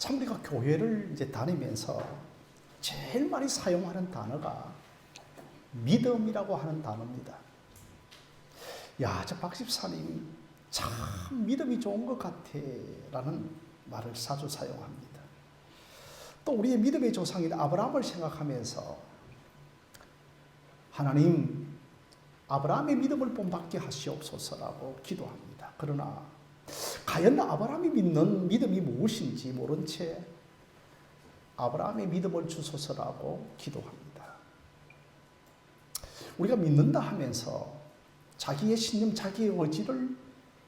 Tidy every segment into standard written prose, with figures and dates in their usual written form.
참 우리가 교회를 이제 다니면서 제일 많이 사용하는 단어가 믿음이라고 하는 단어입니다. 야, 저 박 집사님 참 믿음이 좋은 것 같아 라는 말을 자주 사용합니다. 또 우리의 믿음의 조상인 아브라함을 생각하면서 하나님 아브라함의 믿음을 본받게 하시옵소서라고 기도합니다. 그러나 과연 아브라함이 믿는 믿음이 무엇인지 모른 채 아브라함의 믿음을 주소서라고 기도합니다. 우리가 믿는다 하면서 자기의 신념, 자기의 의지를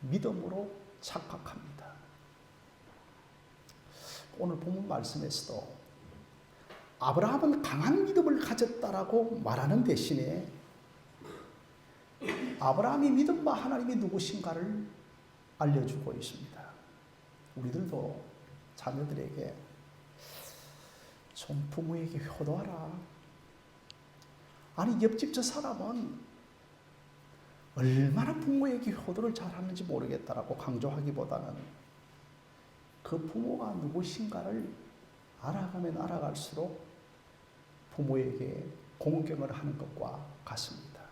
믿음으로 착각합니다. 오늘 본문 말씀에서도 아브라함은 강한 믿음을 가졌다라고 말하는 대신에 아브라함이 믿은 바 하나님이 누구신가를 알려주고 있습니다. 우리들도 자녀들에게 좀 부모에게 효도하라. 아니 옆집 저 사람은 얼마나 부모에게 효도를 잘하는지 모르겠다라고 강조하기보다는 그 부모가 누구신가를 알아가면 알아갈수록 부모에게 공경을 하는 것과 같습니다.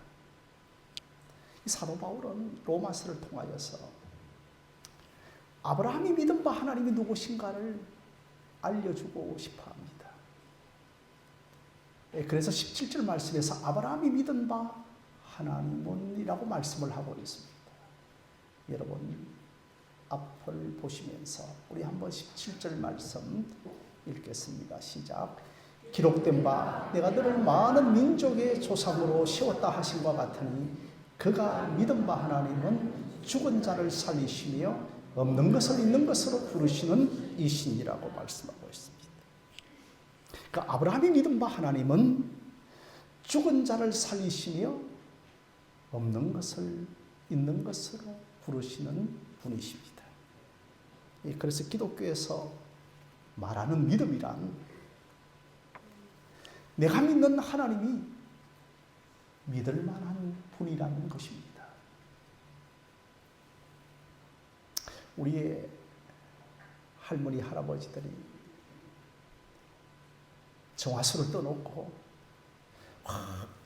이 사도 바울은 로마서를 통하여서 아브라함이 믿은 바 하나님이 누구신가를 알려주고 싶어 합니다. 그래서 17절 말씀에서 아브라함이 믿은 바 하나님은이라고 말씀을 하고 있습니다. 여러분 앞을 보시면서 우리 한번 17절 말씀 읽겠습니다. 시작. 기록된 바 내가 너를 많은 민족의 조상으로 세웠다 하신 것 같으니 그가 믿은 바 하나님은 죽은 자를 살리시며 없는 것을 있는 것으로 부르시는 이신이라고 말씀하고 있습니다. 그러니까 아브라함이 믿은 바 하나님은 죽은 자를 살리시며 없는 것을 있는 것으로 부르시는 분이십니다. 그래서 기독교에서 말하는 믿음이란 내가 믿는 하나님이 믿을 만한 분이라는 것입니다. 우리의 할머니, 할아버지들이 정화수를 떠놓고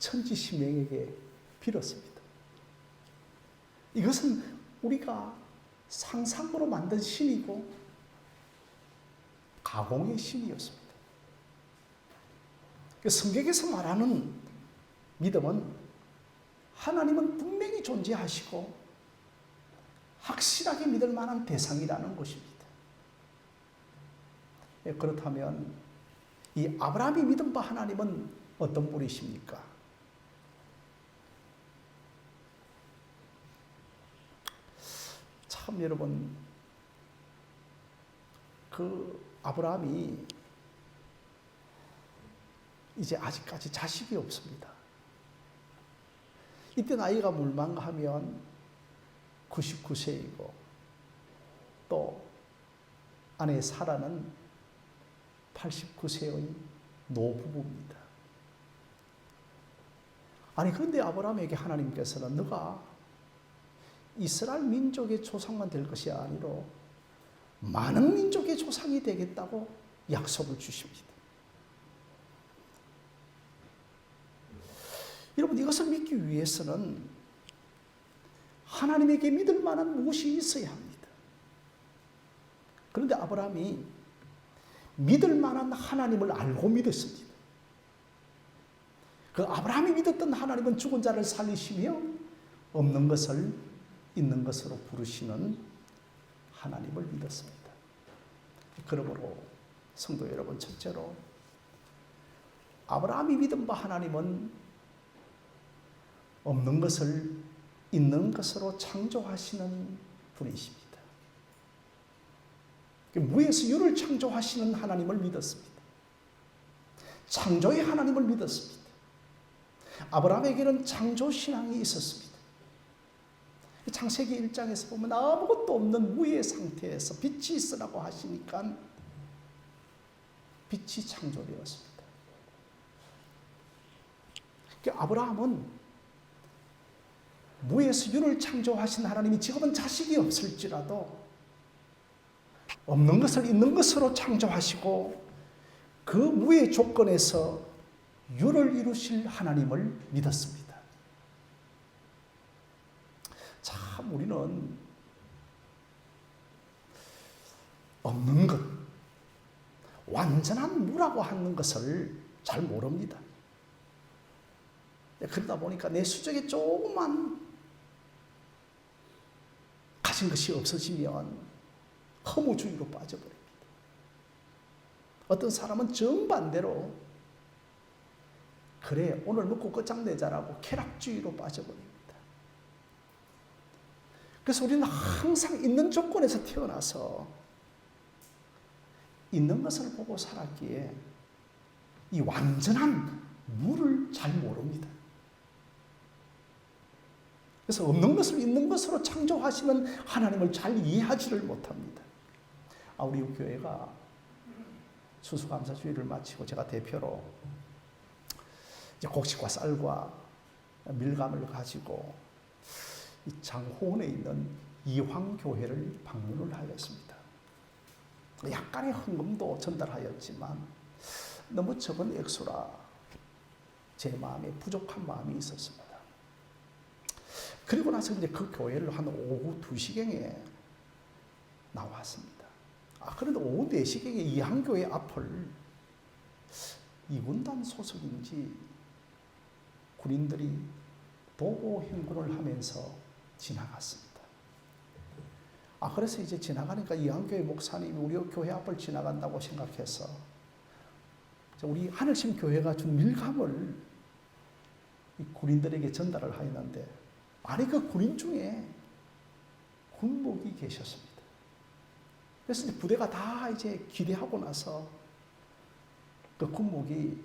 천지신명에게 빌었습니다. 이것은 우리가 상상으로 만든 신이고 가공의 신이었습니다. 성경에서 말하는 믿음은 하나님은 분명히 존재하시고 확실하게 믿을 만한 대상이라는 것입니다. 그렇다면 이 아브라함이 믿은 바 하나님은 어떤 분이십니까? 참 여러분 그 아브라함이 이제 아직까지 자식이 없습니다. 이때 나이가 물망하면 99세이고 또 아내 사라는 89세의 노부부입니다. 아니 그런데 아브라함에게 하나님께서는 너가 이스라엘 민족의 조상만 될 것이 아니로 많은 민족의 조상이 되겠다고 약속을 주십니다. 여러분 이것을 믿기 위해서는 하나님에게 믿을 만한 무엇이 있어야 합니다. 그런데 아브라함이 믿을 만한 하나님을 알고 믿었습니다. 그 아브라함이 믿었던 하나님은 죽은 자를 살리시며 없는 것을 있는 것으로 부르시는 하나님을 믿었습니다. 그러므로 성도 여러분, 첫째로 아브라함이 믿은 바 하나님은 없는 것을 있는 것으로 창조하시는 분이십니다. 무에서 유를 창조하시는 하나님을 믿었습니다. 창조의 하나님을 믿었습니다. 아브라함에게는 창조신앙이 있었습니다. 창세기 1장에서 보면 아무것도 없는 무의 상태에서 빛이 있으라고 하시니까 빛이 창조되었습니다. 아브라함은 무에서 윤을 창조하신 하나님이 지금은 자식이 없을지라도 없는 것을 있는 것으로 창조하시고 그 무의 조건에서 유를 이루실 하나님을 믿었습니다. 참 우리는 없는 것, 완전한 무라고 하는 것을 잘 모릅니다. 그러다 보니까 내 수적에 조금만 가진 것이 없어지면 허무주의로 빠져버립니다. 어떤 사람은 정반대로 그래 오늘 먹고 끝장내자라고 쾌락주의로 빠져버립니다. 그래서 우리는 항상 있는 조건에서 태어나서 있는 것을 보고 살았기에 이 완전한 무를 잘 모릅니다. 그래서 없는 것을 있는 것으로 창조하시는 하나님을 잘 이해하지를 못합니다. 우리 교회가 추수감사주의를 마치고 제가 대표로 이제 곡식과 쌀과 밀감을 가지고 이 장호원에 있는 이황교회를 방문을 하였습니다. 약간의 헌금도 전달하였지만 너무 적은 액수라 제 마음에 부족한 마음이 있었습니다. 그리고 나서 이제 그 교회를 한 오후 2시경에 나왔습니다. 그런데 오후 4시경에 이항교회 앞을 이군단 소속인지 군인들이 도보 행군을 하면서 지나갔습니다. 그래서 이제 지나가니까 이항교회 목사님이 우리 교회 앞을 지나간다고 생각해서 우리 하늘심 교회가 준 밀감을 이 군인들에게 전달을 하였는데 그 군인 중에 군목이 계셨습니다. 그래서 이제 부대가 다 이제 기대하고 나서 그 군목이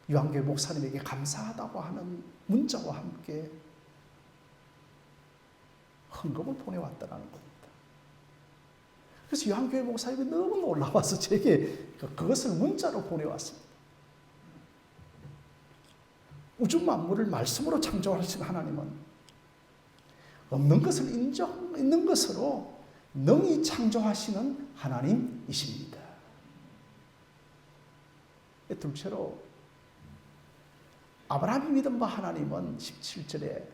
유한교회 목사님에게 감사하다고 하는 문자와 함께 헌금을 보내왔다는 겁니다. 그래서 유한교회 목사님이 너무 놀라워서 제게 그것을 문자로 보내왔습니다. 우주 만물을 말씀으로 창조하신 하나님은 없는 것을 있는 것으로 능히 창조하시는 하나님이십니다. 둘째로 아브라함이 믿은 바 하나님은 17절에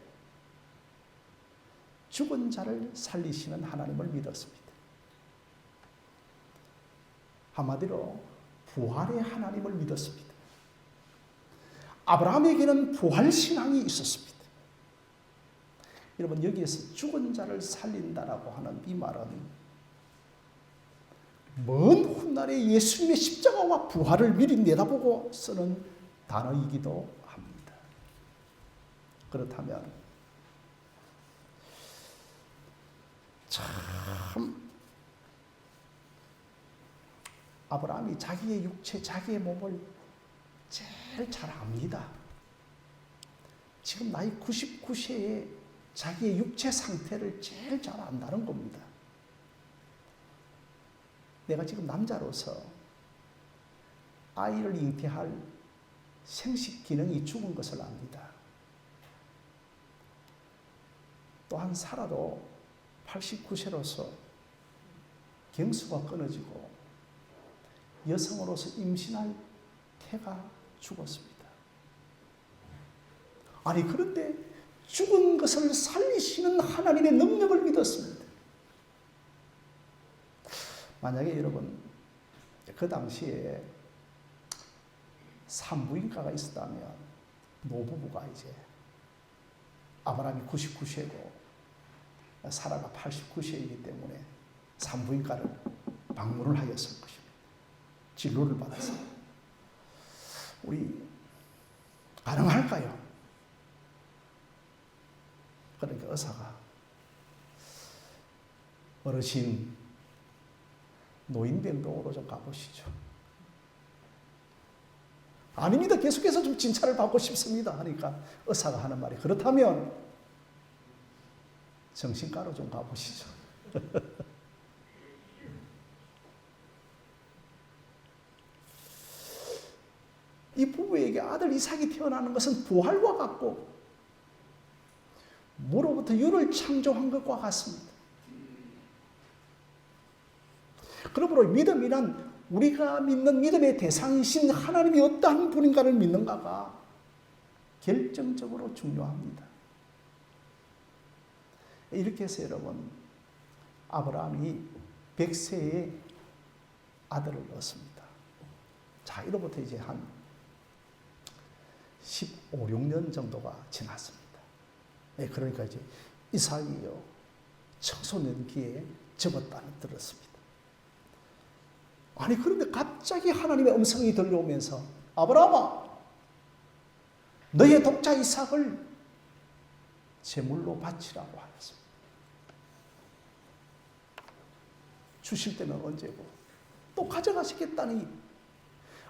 죽은 자를 살리시는 하나님을 믿었습니다. 한마디로 부활의 하나님을 믿었습니다. 아브라함에게는 부활신앙이 있었습니다. 여러분 여기에서 죽은 자를 살린다라고 하는 이 말은 먼 훗날에 예수님의 십자가와 부활을 미리 내다보고 쓰는 단어이기도 합니다. 그렇다면 참 아브라함이 자기의 육체, 자기의 몸을 제일 잘 압니다. 지금 나이 99세에 자기의 육체 상태를 제일 잘 안다는 겁니다. 내가 지금 남자로서 아이를 잉태할 생식 기능이 죽은 것을 압니다. 또한 살아도 89세로서 경수가 끊어지고 여성으로서 임신할 태가 죽었습니다. 그런데 죽은 것을 살리시는 하나님의 능력을 믿었습니다. 만약에 여러분 그 당시에 산부인과가 있었다면 노부부가 이제 아브라함이 99세고 사라가 89세이기 때문에 산부인과를 방문을 하였을 것입니다. 진료를 받아서 우리 가능할까요? 그러니까 의사가 어르신 노인병동으로 좀 가보시죠. 아닙니다. 계속해서 좀 진찰을 받고 싶습니다. 하니까 의사가 하는 말이 그렇다면 정신과로 좀 가보시죠. 이 부부에게 아들 이삭이 태어나는 것은 부활과 같고 무로부터 유를 창조한 것과 같습니다. 그러므로 믿음이란 우리가 믿는 믿음의 대상이신 하나님이 어떠한 분인가를 믿는가가 결정적으로 중요합니다. 이렇게 해서 여러분, 아브라함이 100세의 아들을 얻습니다. 자, 이로부터 이제 한 15, 16년 정도가 지났습니다. 네, 그러니까 이제 이삭이요, 청소년기에 접었다는 들었습니다. 아니, 그런데 갑자기 하나님의 음성이 들려오면서 아브라함아, 너의 독자 이삭을 제물로 바치라고 하였습니다. 주실 때는 언제고 또 가져가시겠다니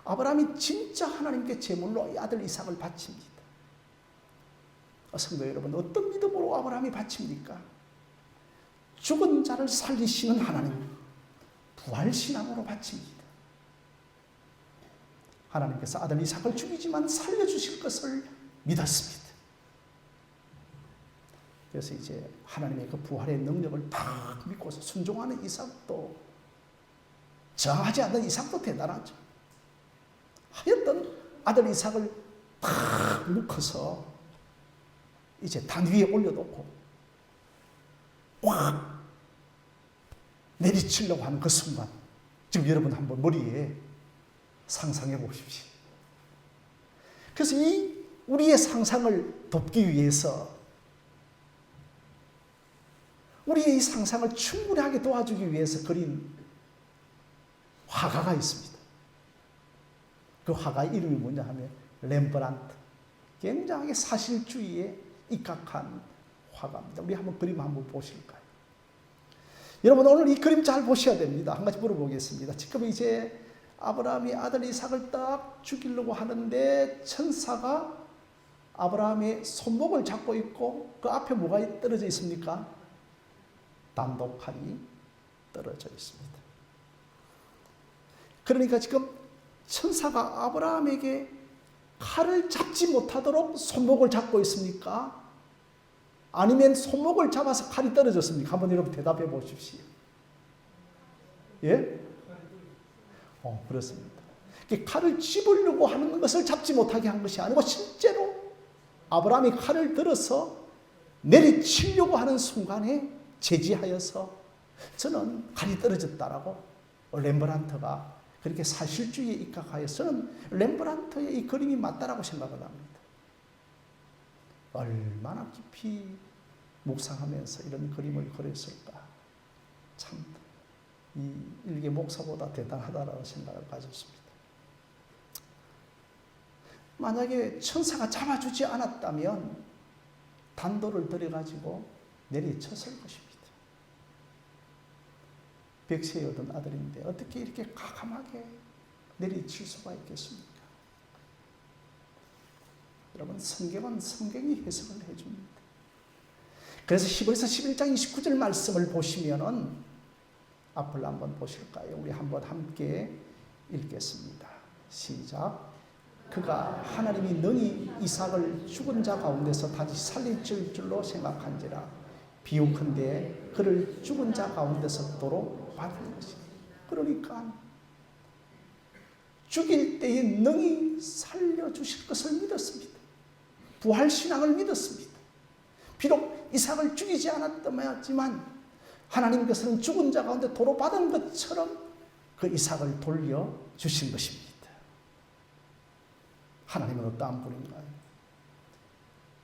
아브라함이 진짜 하나님께 제물로 이 아들 이삭을 바칩니다. 성도 여러분, 어떤 믿음으로 아브라함이 바칩니까? 죽은 자를 살리시는 하나님, 부활신앙으로 바칩니다. 하나님께서 아들 이삭을 죽이지만 살려주실 것을 믿었습니다. 그래서 이제 하나님의 그 부활의 능력을 딱 믿고서 순종하는 이삭도, 저항하지 않는 이삭도 대단하죠. 하여튼 아들 이삭을 딱 묶어서 이제 단 위에 올려놓고 꽉 내리치려고 하는 그 순간, 지금 여러분 한번 머리에 상상해 보십시오. 그래서 이 우리의 상상을 돕기 위해서, 우리의 이 상상을 충분하게 도와주기 위해서 그린 화가가 있습니다. 그 화가의 이름이 뭐냐 하면 렘브란트. 굉장히 사실주의에 입각한 화가입니다. 우리 한번 그림 한번 보실까요? 여러분, 오늘 이 그림 잘 보셔야 됩니다. 한 가지 물어보겠습니다. 지금 이제 아브라함이 아들 이삭을 딱 죽이려고 하는데 천사가 아브라함의 손목을 잡고 있고 그 앞에 뭐가 떨어져 있습니까? 단독칼이 떨어져 있습니다. 그러니까 지금 천사가 아브라함에게 칼을 잡지 못하도록 손목을 잡고 있습니까? 아니면 손목을 잡아서 칼이 떨어졌습니까? 한번 여러분 대답해 보십시오. 예? 그렇습니다. 칼을 집으려고 하는 것을 잡지 못하게 한 것이 아니고 실제로 아브라함이 칼을 들어서 내리치려고 하는 순간에 제지하여서 저는 칼이 떨어졌다라고 렘브란트가 그렇게 사실주의에 입각하여 저는 렘브란트의 이 그림이 맞다라고 생각을 합니다. 얼마나 깊이 묵상하면서 이런 그림을 그렸을까. 참 이 일개 목사보다 대단하다라고 생각을 가졌습니다. 만약에 천사가 잡아주지 않았다면 단도를 들여가지고 내리쳤을 것입니다. 100세에 얻은 아들인데 어떻게 이렇게 과감하게 내리칠 수가 있겠습니까? 여러분, 성경은 성경이 해석을 해줍니다. 그래서 히브리서 11장 29절 말씀을 보시면은 앞을 한번 보실까요? 우리 한번 함께 읽겠습니다. 시작. 그가 하나님이 능히 이삭을 죽은 자 가운데서 다시 살릴 줄로 생각한지라 비유컨대 그를 죽은 자 가운데서 도로 받을 것이다. 그러니까 죽일 때에 능히 살려주실 것을 믿었습니다. 부활신앙을 믿었습니다. 비록 이삭을 죽이지 않았지만 하나님께서는 죽은 자 가운데 도로 받은 것처럼 그 이삭을 돌려주신 것입니다. 하나님은 어떠한 분인가요?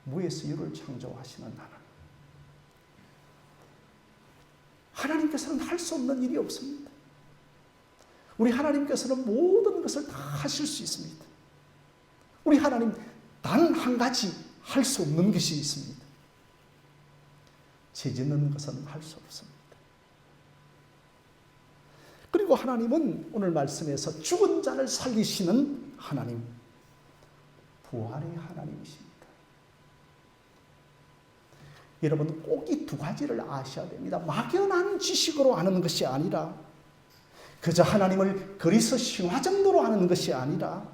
무에서 유를 창조하시는 하나님. 하나님께서는 할 수 없는 일이 없습니다. 우리 하나님께서는 모든 것을 다 하실 수 있습니다. 우리 하나님 단 한 가지 할 수 없는 것이 있습니다. 죄 짓는 것은 할 수 없습니다. 그리고 하나님은 오늘 말씀에서 죽은 자를 살리시는 하나님, 부활의 하나님이십니다. 여러분, 꼭 이 두 가지를 아셔야 됩니다. 막연한 지식으로 아는 것이 아니라, 그저 하나님을 그리스 신화 정도로 아는 것이 아니라,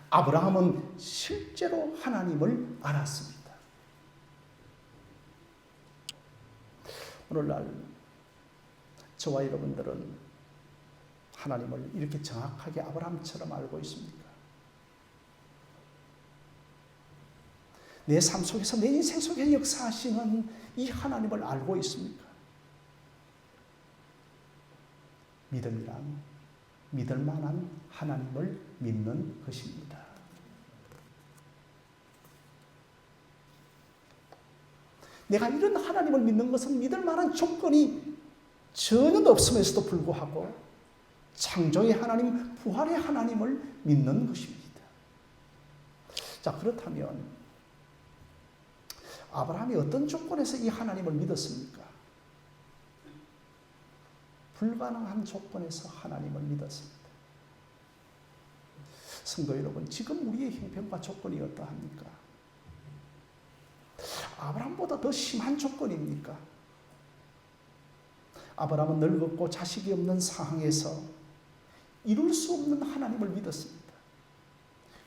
아브라함은 실제로 하나님을 알았습니다. 오늘날 저와 여러분들은 하나님을 이렇게 정확하게 아브라함처럼 알고 있습니까? 내 삶 속에서, 내 인생 속에 역사하시는 이 하나님을 알고 있습니까? 믿음이란 믿을 만한 하나님을 믿는 것입니다. 내가 이런 하나님을 믿는 것은 믿을 만한 조건이 전혀 없음에도 불구하고 창조의 하나님, 부활의 하나님을 믿는 것입니다. 자, 그렇다면 아브라함이 어떤 조건에서 이 하나님을 믿었습니까? 불가능한 조건에서 하나님을 믿었습니다. 성도 여러분, 지금 우리의 형편과 조건이 어떠합니까? 아브라함보다 더 심한 조건입니까? 아브라함은 늙었고 자식이 없는 상황에서 이룰 수 없는 하나님을 믿었습니다.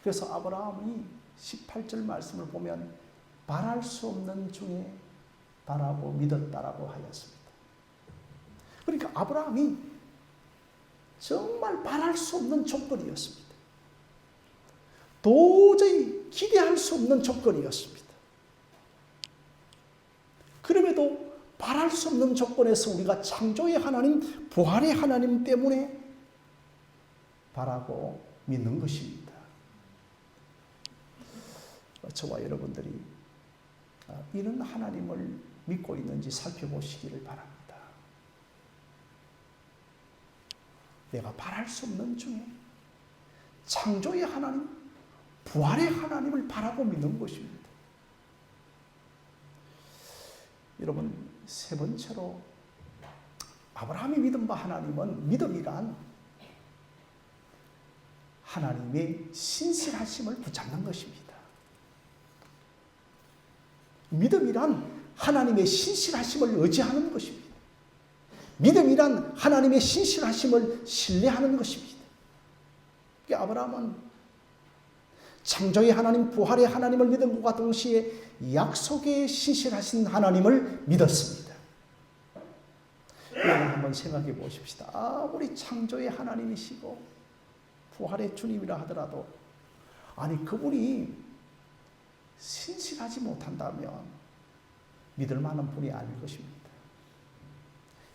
그래서 아브라함이 18절 말씀을 보면 바랄 수 없는 중에 바라고 믿었다라고 하였습니다. 그러니까 아브라함이 정말 바랄 수 없는 조건이었습니다. 도저히 기대할 수 없는 조건이었습니다. 그럼에도 바랄 수 없는 조건에서 우리가 창조의 하나님, 부활의 하나님 때문에 바라고 믿는 것입니다. 저와 여러분들이 이런 하나님을 믿고 있는지 살펴보시기를 바랍니다. 내가 바랄 수 없는 중에 창조의 하나님, 부활의 하나님을 바라고 믿는 것입니다. 여러분, 세 번째로 아브라함이 믿은 바 하나님은, 믿음이란 하나님의 신실하심을 붙잡는 것입니다. 믿음이란 하나님의 신실하심을 의지하는 것입니다. 믿음이란 하나님의 신실하심을 신뢰하는 것입니다. 아브라함은 창조의 하나님, 부활의 하나님을 믿은 것과 동시에 약속에 신실하신 하나님을 믿었습니다. 여러분 한번 생각해 보십시다. 아무리 창조의 하나님이시고 부활의 주님이라 하더라도 아니 그분이 신실하지 못한다면 믿을 만한 분이 아닐 것입니다.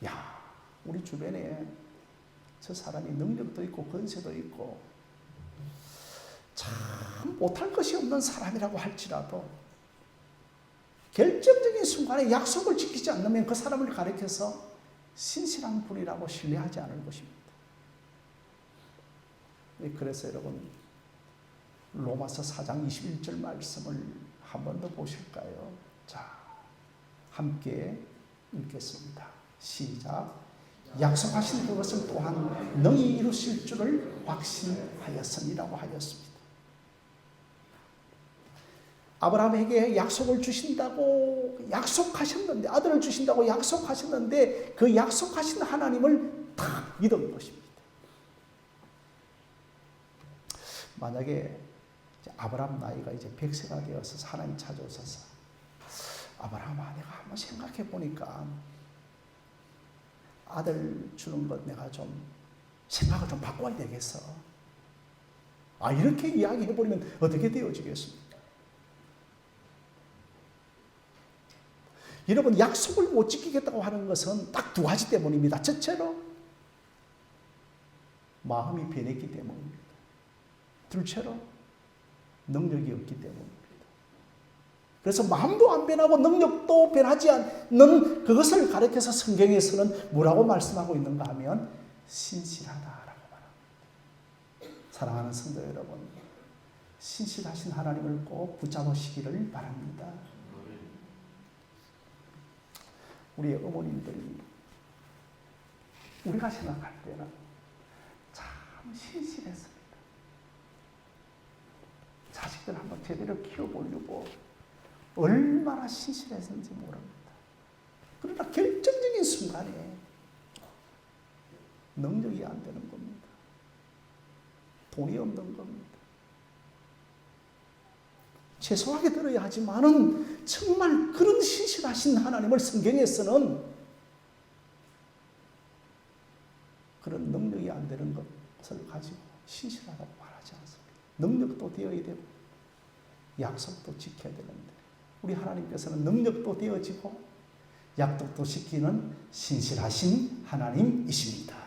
야, 우리 주변에 저 사람이 능력도 있고 권세도 있고 참 못할 것이 없는 사람이라고 할지라도 결정적인 순간에 약속을 지키지 않으면 그 사람을 가리켜서 신실한 분이라고 신뢰하지 않을 것입니다. 그래서 여러분 로마서 4장 21절 말씀을 한 번 더 보실까요? 자, 함께 읽겠습니다. 시작. 약속하신 그것을 또한 능히 이루실 줄을 확신하였으니라고 하였습니다. 아브라함에게 약속을 주신다고 약속하셨는데, 아들을 주신다고 약속하셨는데 그 약속하신 하나님을 다 믿은 것입니다. 만약에 아브라함 나이가 이제 100세가 되어서 하나님 찾아오셔서 아브라함아, 내가 한번 생각해 보니까 아들 주는 것 내가 좀 생각을 좀 바꿔야 되겠어. 이렇게 이야기해버리면 어떻게 되어지겠습니까? 여러분, 약속을 못 지키겠다고 하는 것은 딱 두 가지 때문입니다. 첫째로 마음이 변했기 때문입니다. 둘째로 능력이 없기 때문입니다. 그래서 마음도 안 변하고 능력도 변하지 않는 그것을 가리켜서 성경에서는 뭐라고 말씀하고 있는가 하면 신실하다라고 말합니다. 사랑하는 성도 여러분, 신실하신 하나님을 꼭 붙잡으시기를 바랍니다. 우리의 어머님들이 우리가 생각할 때는 참 신실했습니다. 자식들 한번 제대로 키워보려고 얼마나 신실했는지 모릅니다. 그러나 결정적인 순간에 능력이 안 되는 겁니다. 돈이 없는 겁니다. 죄송하게 들어야 하지만은 정말 그런 신실하신 하나님을 성경에서는 그런 능력이 안 되는 것을 가지고 신실하다고 말하지 않습니다. 능력도 되어야 되고 약속도 지켜야 되는데 우리 하나님께서는 능력도 되어지고 약속도 지키는 신실하신 하나님이십니다.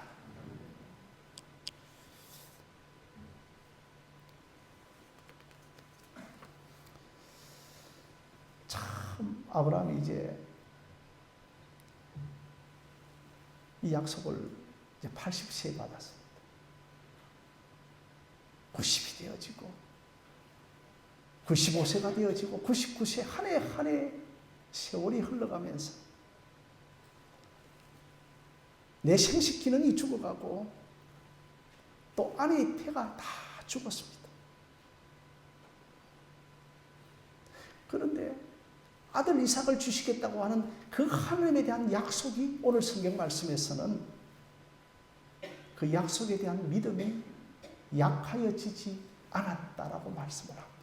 참 아브라함이 이제 이 약속을 이제 80세에 받았습니다. 90이 되어지고 95세가 되어지고 99세 한 해 한 해 세월이 흘러가면서 내 생식 기능이 죽어가고 또 아내의 태가 다 죽었습니다. 그런데 아들 이삭을 주시겠다고 하는 그 하나님에 대한 약속이 오늘 성경 말씀에서는 그 약속에 대한 믿음이 약하여지지 않았다라고 말씀을 합니다.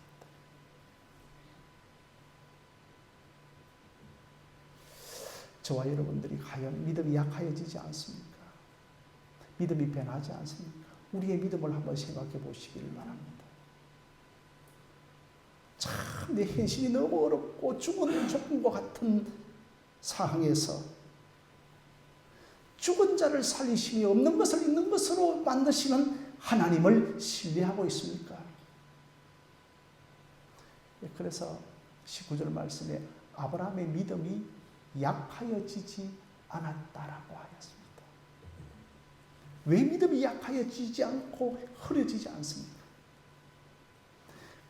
저와 여러분들이 과연 믿음이 약하여지지 않습니까? 믿음이 변하지 않습니까? 우리의 믿음을 한번 생각해 보시길 바랍니다. 참 내 현실이 너무 어렵고 죽은 조건과 같은 상황에서 죽은 자를 살리시며 없는 것을 있는 것으로 만드시는 하나님을 신뢰하고 있습니까? 그래서 19절 말씀에 아브라함의 믿음이 약하여지지 않았다라고 하였습니다. 왜 믿음이 약하여지지 않고 흐려지지 않습니까?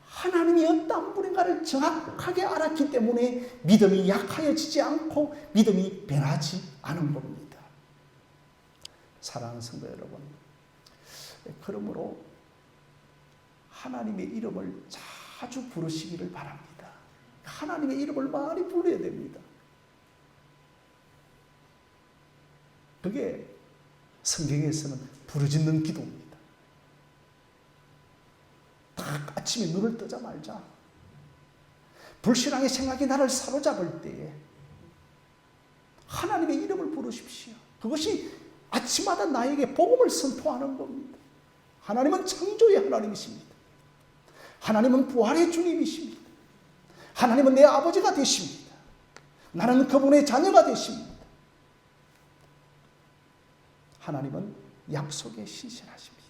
하나님이 어떤 분인가를 정확하게 알았기 때문에 믿음이 약하여지지 않고 믿음이 변하지 않은 겁니다. 사랑하는 성도 여러분, 그러므로 하나님의 이름을 자주 부르시기를 바랍니다. 하나님의 이름을 많이 불러야 됩니다. 그게 성경에서는 부르짖는 기도입니다. 딱 아침에 눈을 뜨자마자 불신앙의 생각이 나를 사로잡을 때에 하나님의 이름을 부르십시오. 그것이 아침마다 나에게 복음을 선포하는 겁니다. 하나님은 창조의 하나님이십니다. 하나님은 부활의 주님이십니다. 하나님은 내 아버지가 되십니다. 나는 그분의 자녀가 되십니다. 하나님은 약속에 신실하십니다.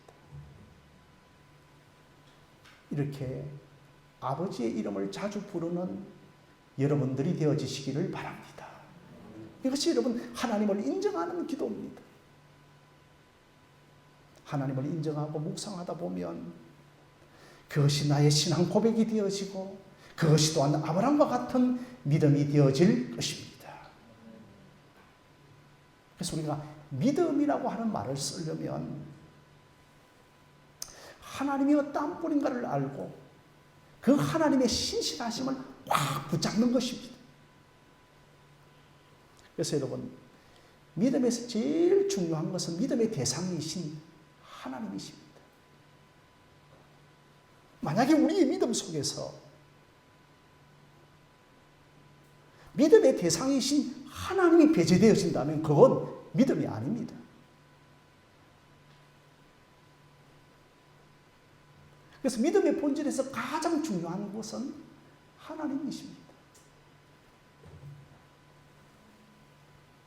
이렇게 아버지의 이름을 자주 부르는 여러분들이 되어지시기를 바랍니다. 이것이 여러분 하나님을 인정하는 기도입니다. 하나님을 인정하고 묵상하다 보면 그것이 나의 신앙 고백이 되어지고 그것이 또한 아브라함과 같은 믿음이 되어질 것입니다. 그래서 우리가 믿음이라고 하는 말을 쓰려면 하나님이 어떠한 분인가를 알고 그 하나님의 신실하심을 꽉 붙잡는 것입니다. 그래서 여러분, 믿음에서 제일 중요한 것은 믿음의 대상이신 하나님이십니다. 만약에 우리의 믿음 속에서 믿음의 대상이신 하나님이 배제되어진다면 그건 믿음이 아닙니다. 그래서 믿음의 본질에서 가장 중요한 것은 하나님이십니다.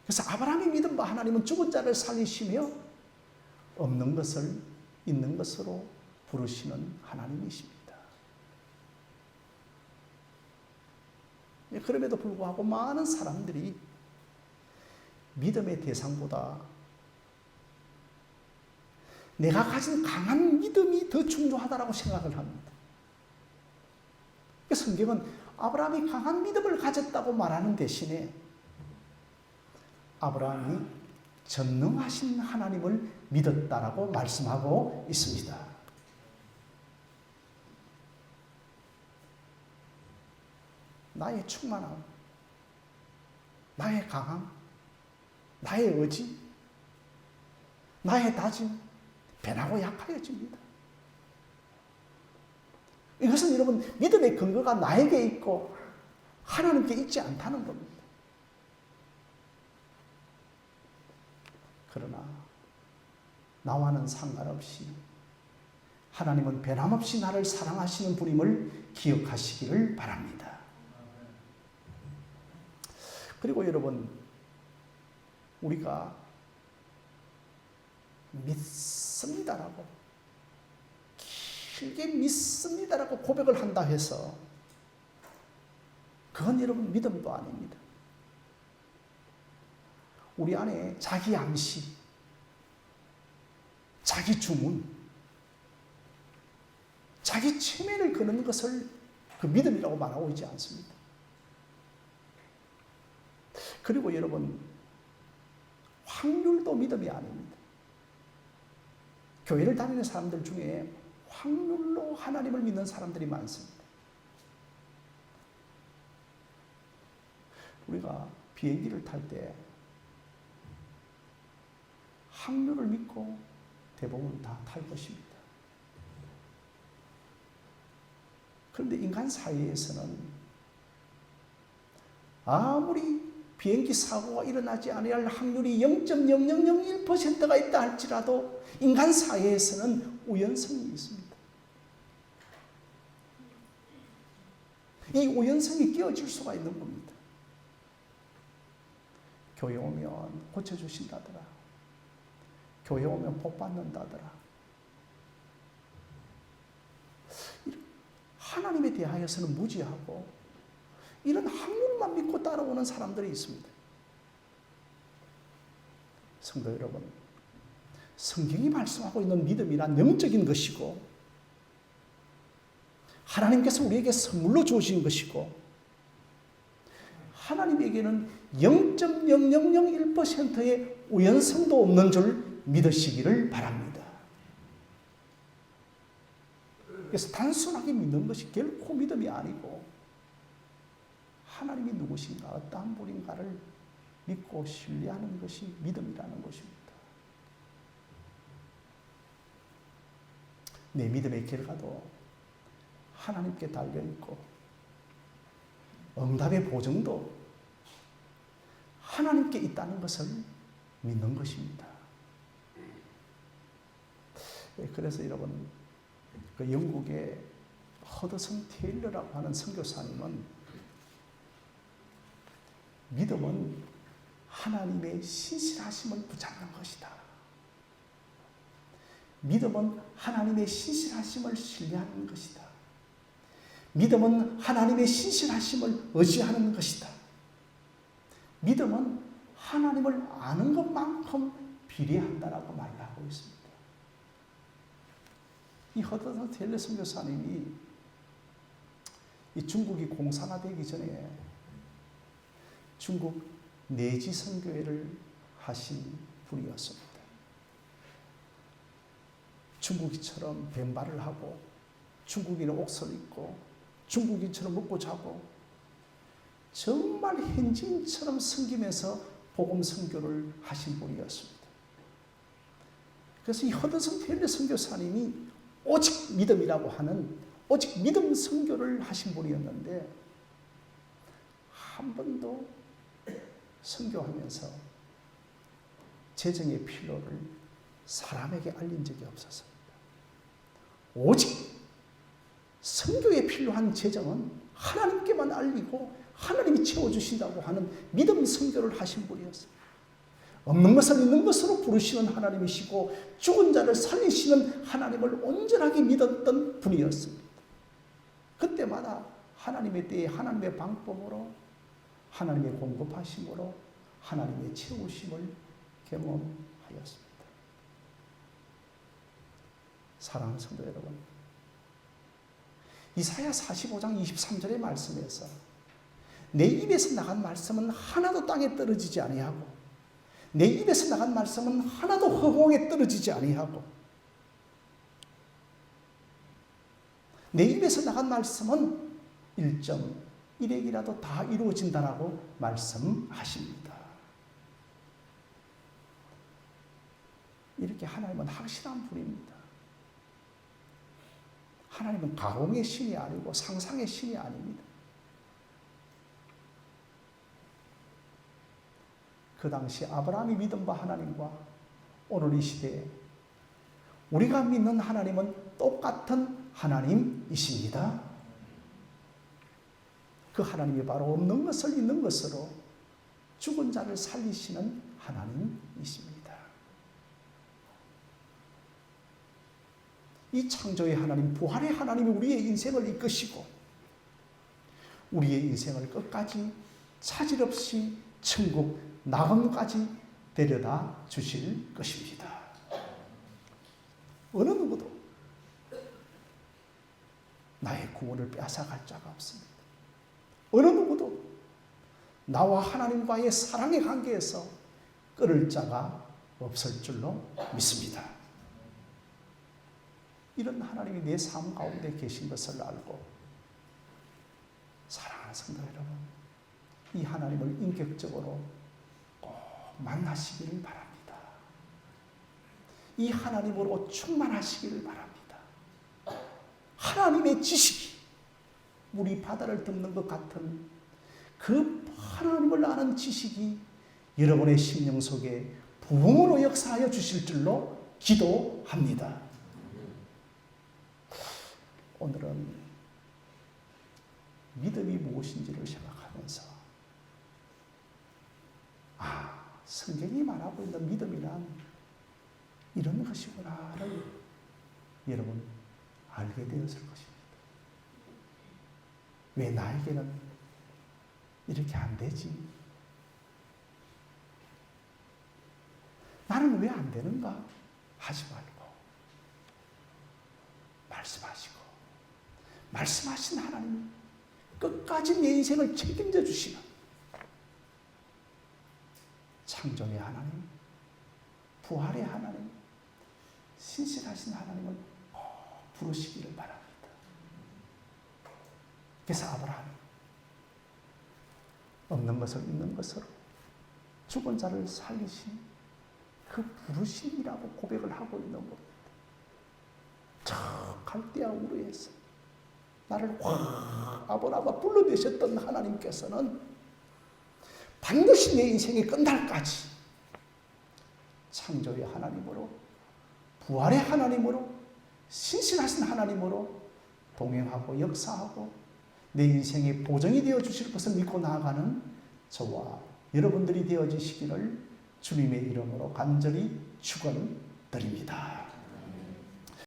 그래서 아브라함의 믿음과 하나님은 죽은 자를 살리시며 없는 것을 있는 것으로 부르시는 하나님이십니다. 그럼에도 불구하고 많은 사람들이 믿음의 대상보다 내가 가진 강한 믿음이 더 중요하다고 생각을 합니다. 성경은 아브라함이 강한 믿음을 가졌다고 말하는 대신에 아브라함이 전능하신 하나님을 믿었다라고 말씀하고 있습니다. 나의 충만함, 나의 강함, 나의 의지, 나의 다짐, 변하고 약하여집니다. 이것은 여러분 믿음의 근거가 나에게 있고 하나님께 있지 않다는 겁니다. 그러나 나와는 상관없이 하나님은 변함없이 나를 사랑하시는 분임을 기억하시기를 바랍니다. 그리고 여러분, 우리가 믿습니다라고, 길게 믿습니다라고 고백을 한다 해서 그건 여러분 믿음도 아닙니다. 우리 안에 자기 암시, 자기 주문, 자기 체면을 거는 것을 그 믿음이라고 말하고 있지 않습니다. 그리고 여러분, 확률도 믿음이 아닙니다. 교회를 다니는 사람들 중에 확률로 하나님을 믿는 사람들이 많습니다. 우리가 비행기를 탈 때 확률을 믿고 대부분 다 탈 것입니다. 그런데 인간 사이에서는 아무리 비행기 사고가 일어나지 아니할 확률이 0.0001%가 있다 할지라도 인간 사이에서는 우연성이 있습니다. 이 우연성이 끼어질 수가 있는 겁니다. 교회 오면 고쳐주신다더라. 교회 오면 복 받는다더라. 하나님에 대하여서는 무지하고 이런 확률만 믿고 따라오는 사람들이 있습니다. 성도 여러분, 성경이 말씀하고 있는 믿음이란 영적인 것이고 하나님께서 우리에게 선물로 주신 것이고 하나님에게는 0.0001%의 우연성도 없는 줄 믿으시기를 바랍니다. 그래서 단순하게 믿는 것이 결코 믿음이 아니고 하나님이 누구신가, 어떠한 분인가를 믿고 신뢰하는 것이 믿음이라는 것입니다. 내 믿음의 결과도 하나님께 달려있고 응답의 보증도 하나님께 있다는 것을 믿는 것입니다. 그래서 여러분, 그 영국의 허드슨 테일러라고 하는 선교사님은 믿음은 하나님의 신실하심을 붙잡는 것이다. 믿음은 하나님의 신실하심을 신뢰하는 것이다. 믿음은 하나님의 신실하심을 의지하는 것이다. 믿음은 하나님을 아는 것만큼 비례한다라고 말을 하고 있습니다. 이 허드슨 테일러 선교사님이 이 중국이 공산화되기 전에 중국 내지 선교회를 하신 분이었습니다. 중국인처럼 변발을 하고 중국인의 옷을 입고 중국인처럼 먹고 자고 정말 현지인처럼 섬기면서 복음 선교를 하신 분이었습니다. 그래서 이 허드슨 테일러 선교사님이 오직 믿음이라고 하는 오직 믿음 선교를 하신 분이었는데 한 번도 선교하면서 재정의 필요를 사람에게 알린 적이 없었습니다. 오직 선교에 필요한 재정은 하나님께만 알리고 하나님이 채워주신다고 하는 믿음 선교를 하신 분이었습니다. 없는 것을 있는 것으로 부르시는 하나님이시고 죽은 자를 살리시는 하나님을 온전하게 믿었던 분이었습니다. 그때마다 하나님의 때에 하나님의 방법으로 하나님의 공급하심으로 하나님의 채우심을 경험하였습니다. 사랑하는 성도 여러분, 이사야 45장 23절의 말씀에서 내 입에서 나간 말씀은 하나도 땅에 떨어지지 아니하고 내 입에서 나간 말씀은 하나도 허공에 떨어지지 아니하고 내 입에서 나간 말씀은 1.1핵이라도 다 이루어진다라고 말씀하십니다. 이렇게 하나님은 확실한 분입니다. 하나님은 가공의 신이 아니고 상상의 신이 아닙니다. 그 당시 아브라함이 믿은 바 하나님과 오늘 이 시대에 우리가 믿는 하나님은 똑같은 하나님이십니다. 그 하나님이 바로 없는 것을 있는 것으로 죽은 자를 살리시는 하나님이십니다. 이 창조의 하나님, 부활의 하나님이 우리의 인생을 이끄시고 우리의 인생을 끝까지 차질 없이 천국 낙원까지 데려다 주실 것입니다. 어느 누구도 나의 구원을 빼앗아갈 자가 없습니다. 어느 누구도 나와 하나님과의 사랑의 관계에서 끊을 자가 없을 줄로 믿습니다. 이런 하나님이 내 삶 가운데 계신 것을 알고 사랑하는 성도 여러분, 이 하나님을 인격적으로 꼭 만나시기를 바랍니다. 이 하나님으로 충만하시기를 바랍니다. 하나님의 지식이 물이 바다를 덮는 것 같은 그 하나님을 아는 지식이 여러분의 심령 속에 부흥으로 역사하여 주실 줄로 기도합니다. 오늘은 믿음이 무엇인지를 생각하면서 성경이 말하고 있는 믿음이란 이런 것이구나를 여러분 알게 되었을 것입니다. 왜 나에게는 이렇게 안 되지? 나는 왜 안 되는가? 하지 말고 말씀하시고 말씀하신 하나님 끝까지 내 인생을 책임져 주시는 창조의 하나님, 부활의 하나님, 신실하신 하나님을 부르시기를 바랍니다. 그래서 아브라함이 없는 것을 있는 것으로 죽은 자를 살리신 그 부르심이라고 고백을 하고 있는 겁니다. 저 갈대아 우르에서 나를 확 아브라함아 불러내셨던 하나님께서는 반드시 내 인생이 끝날까지 창조의 하나님으로, 부활의 하나님으로, 신실하신 하나님으로 동행하고 역사하고 내 인생의 보정이 되어 주실 것을 믿고 나아가는 저와 여러분들이 되어지시기를 주님의 이름으로 간절히 축원드립니다.